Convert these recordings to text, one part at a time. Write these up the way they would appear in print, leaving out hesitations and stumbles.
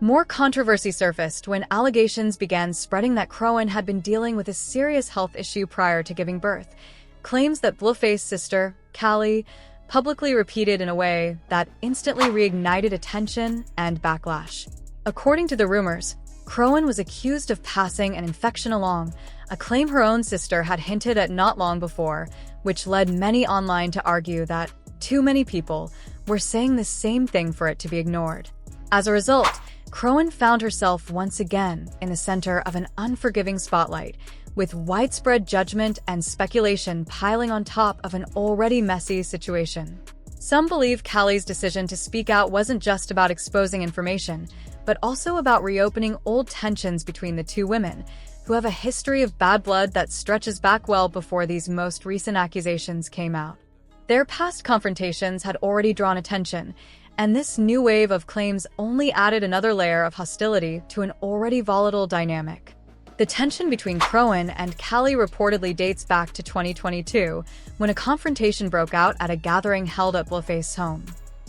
More controversy surfaced when allegations began spreading that Chrisean had been dealing with a serious health issue prior to giving birth. Claims that Blueface's sister, Callie, publicly repeated in a way that instantly reignited attention and backlash. According to the rumors, Chrisean was accused of passing an infection along, a claim her own sister had hinted at not long before, which led many online to argue that too many people were saying the same thing for it to be ignored. As a result, Chrisean found herself once again in the center of an unforgiving spotlight, with widespread judgment and speculation piling on top of an already messy situation. Some believe Callie's decision to speak out wasn't just about exposing information, but also about reopening old tensions between the two women, who have a history of bad blood that stretches back well before these most recent accusations came out. Their past confrontations had already drawn attention, and this new wave of claims only added another layer of hostility to an already volatile dynamic. The tension between Chrisean and Callie reportedly dates back to 2022, when a confrontation broke out at a gathering held at Blueface's home.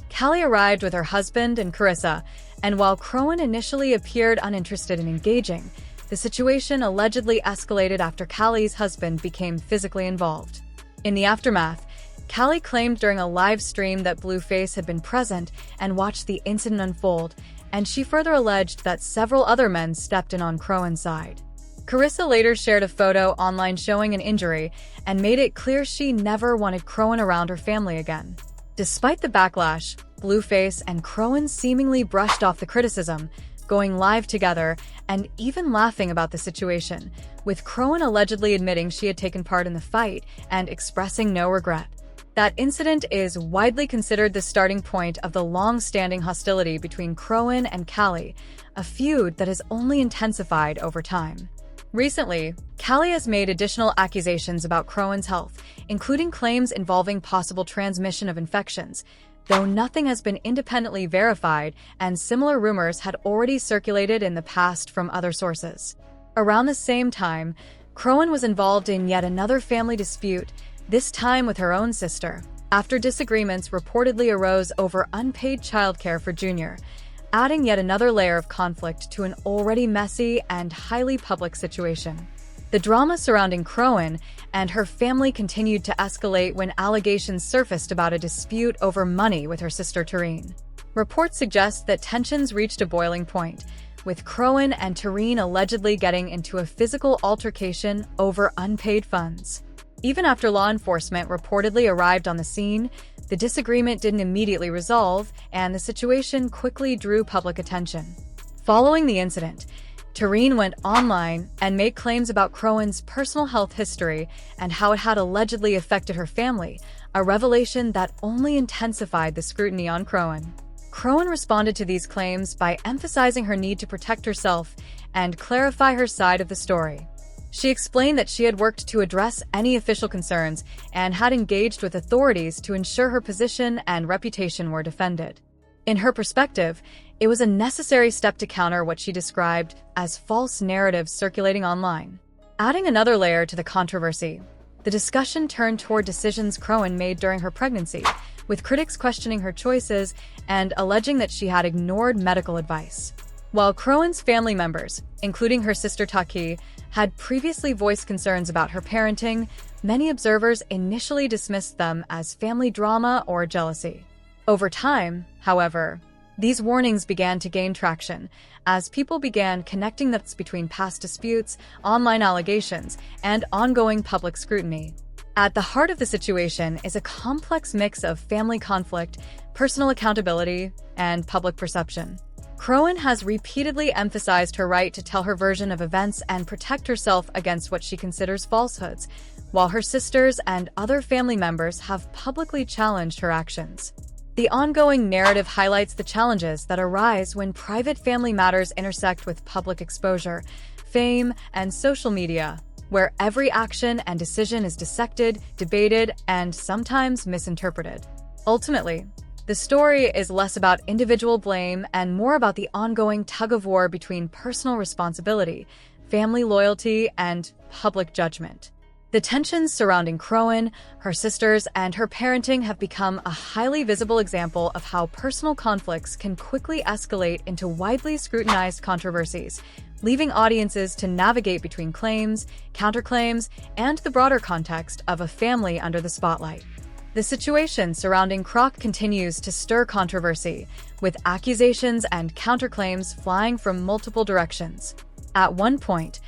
Callie arrived with her husband and Carissa, and while Chrisean initially appeared uninterested in engaging, the situation allegedly escalated after Callie's husband became physically involved. In the aftermath, Callie claimed during a live stream that Blueface had been present and watched the incident unfold, and she further alleged that several other men stepped in on Chrisean's side. Carissa later shared a photo online showing an injury and made it clear she never wanted Chrisean around her family again. Despite the backlash, Blueface and Chrisean seemingly brushed off the criticism, going live together and even laughing about the situation, with Chrisean allegedly admitting she had taken part in the fight and expressing no regret. That incident is widely considered the starting point of the long-standing hostility between Chrisean and Callie, a feud that has only intensified over time. Recently, Callie has made additional accusations about Chrisean's health, including claims involving possible transmission of infections, though nothing has been independently verified and similar rumors had already circulated in the past from other sources. Around the same time, Chrisean was involved in yet another family dispute, this time with her own sister, after disagreements reportedly arose over unpaid childcare for Junior, adding yet another layer of conflict to an already messy and highly public situation. The drama surrounding Chrisean and her family continued to escalate when allegations surfaced about a dispute over money with her sister Tareen. Reports suggest that tensions reached a boiling point, with Chrisean and Tareen allegedly getting into a physical altercation over unpaid funds. Even after law enforcement reportedly arrived on the scene, the disagreement didn't immediately resolve, and the situation quickly drew public attention. Following the incident, Tareen went online and made claims about Chrisean's personal health history and how it had allegedly affected her family, a revelation that only intensified the scrutiny on Chrisean. Chrisean responded to these claims by emphasizing her need to protect herself and clarify her side of the story. She explained that she had worked to address any official concerns and had engaged with authorities to ensure her position and reputation were defended. In her perspective, it was a necessary step to counter what she described as false narratives circulating online. Adding another layer to the controversy, the discussion turned toward decisions Chrisean made during her pregnancy, with critics questioning her choices and alleging that she had ignored medical advice. While Chrisean's family members, including her sister Taki, had previously voiced concerns about her parenting, many observers initially dismissed them as family drama or jealousy. Over time, however, these warnings began to gain traction as people began connecting the dots between past disputes, online allegations, and ongoing public scrutiny. At the heart of the situation is a complex mix of family conflict, personal accountability, and public perception. Chrisean has repeatedly emphasized her right to tell her version of events and protect herself against what she considers falsehoods, while her sisters and other family members have publicly challenged her actions. The ongoing narrative highlights the challenges that arise when private family matters intersect with public exposure, fame, and social media, where every action and decision is dissected, debated, and sometimes misinterpreted. Ultimately, the story is less about individual blame and more about the ongoing tug-of-war between personal responsibility, family loyalty, and public judgment. The tensions surrounding Chrisean, her sisters, and her parenting have become a highly visible example of how personal conflicts can quickly escalate into widely scrutinized controversies, leaving audiences to navigate between claims, counterclaims, and the broader context of a family under the spotlight. The situation surrounding Rock continues to stir controversy, with accusations and counterclaims flying from multiple directions. At one point,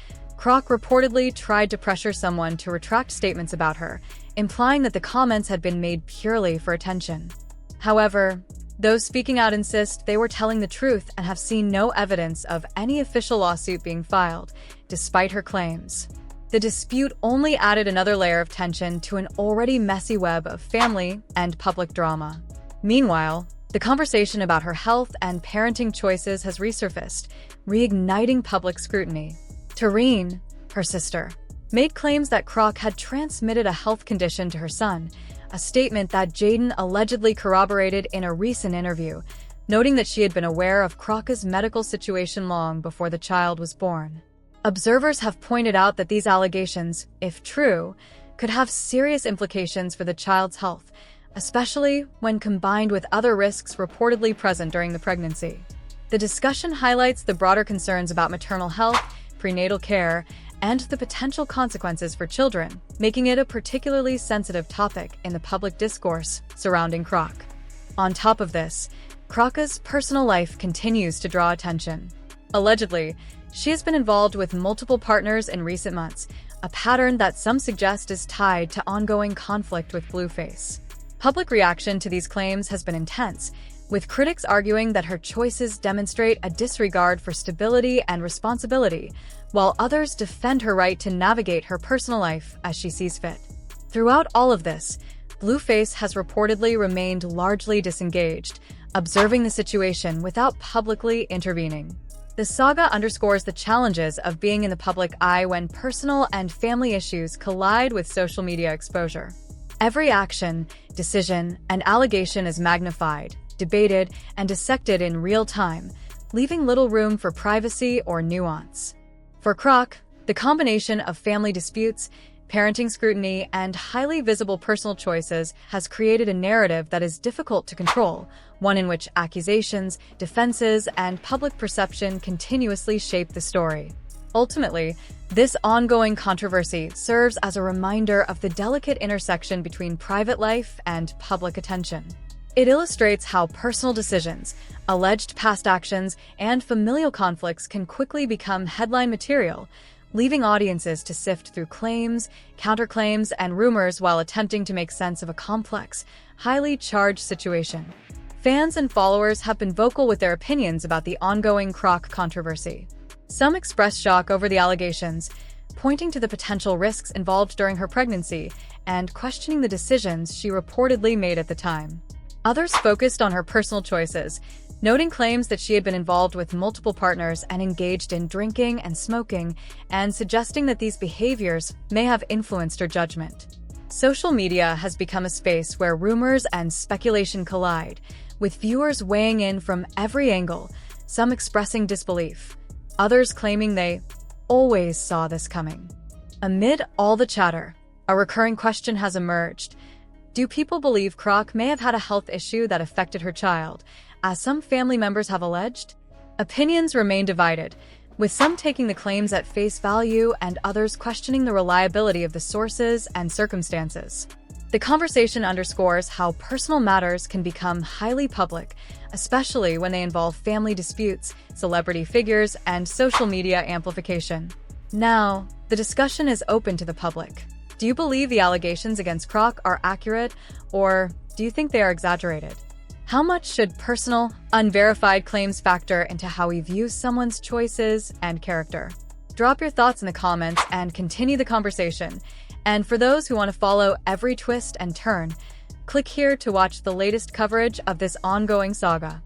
Rock reportedly tried to pressure someone to retract statements about her, implying that the comments had been made purely for attention. However, those speaking out insist they were telling the truth and have seen no evidence of any official lawsuit being filed, despite her claims. The dispute only added another layer of tension to an already messy web of family and public drama. Meanwhile, the conversation about her health and parenting choices has resurfaced, reigniting public scrutiny. Chrisean, her sister, made claims that Rock had transmitted a health condition to her son, a statement that Jaden allegedly corroborated in a recent interview, noting that she had been aware of Rock's medical situation long before the child was born. Observers have pointed out that these allegations, if true, could have serious implications for the child's health, especially when combined with other risks reportedly present during the pregnancy. The discussion highlights the broader concerns about maternal health, prenatal care, and the potential consequences for children, making it a particularly sensitive topic in the public discourse surrounding Rock. On top of this, Rock's personal life continues to draw attention. Allegedly, she has been involved with multiple partners in recent months, a pattern that some suggest is tied to ongoing conflict with Blueface. Public reaction to these claims has been intense, with critics arguing that her choices demonstrate a disregard for stability and responsibility, while others defend her right to navigate her personal life as she sees fit. Throughout all of this, Blueface has reportedly remained largely disengaged, observing the situation without publicly intervening. The saga underscores the challenges of being in the public eye when personal and family issues collide with social media exposure. Every action, decision, and allegation is magnified, debated, and dissected in real time, leaving little room for privacy or nuance. For Rock, the combination of family disputes, parenting scrutiny, and highly visible personal choices has created a narrative that is difficult to control, one in which accusations, defenses, and public perception continuously shape the story. Ultimately, this ongoing controversy serves as a reminder of the delicate intersection between private life and public attention. It illustrates how personal decisions, alleged past actions, and familial conflicts can quickly become headline material, leaving audiences to sift through claims, counterclaims, and rumors while attempting to make sense of a complex, highly charged situation. Fans and followers have been vocal with their opinions about the ongoing Rock controversy. Some expressed shock over the allegations, pointing to the potential risks involved during her pregnancy and questioning the decisions she reportedly made at the time. Others focused on her personal choices, noting claims that she had been involved with multiple partners and engaged in drinking and smoking, and suggesting that these behaviors may have influenced her judgment. Social media has become a space where rumors and speculation collide, with viewers weighing in from every angle, some expressing disbelief, others claiming they always saw this coming. Amid all the chatter, a recurring question has emerged. Do people believe Rock may have had a health issue that affected her child, as some family members have alleged? Opinions remain divided, with some taking the claims at face value and others questioning the reliability of the sources and circumstances. The conversation underscores how personal matters can become highly public, especially when they involve family disputes, celebrity figures, and social media amplification. Now, the discussion is open to the public. Do you believe the allegations against Rock are accurate, or do you think they are exaggerated? How much should personal, unverified claims factor into how we view someone's choices and character? Drop your thoughts in the comments and continue the conversation. And for those who want to follow every twist and turn, click here to watch the latest coverage of this ongoing saga.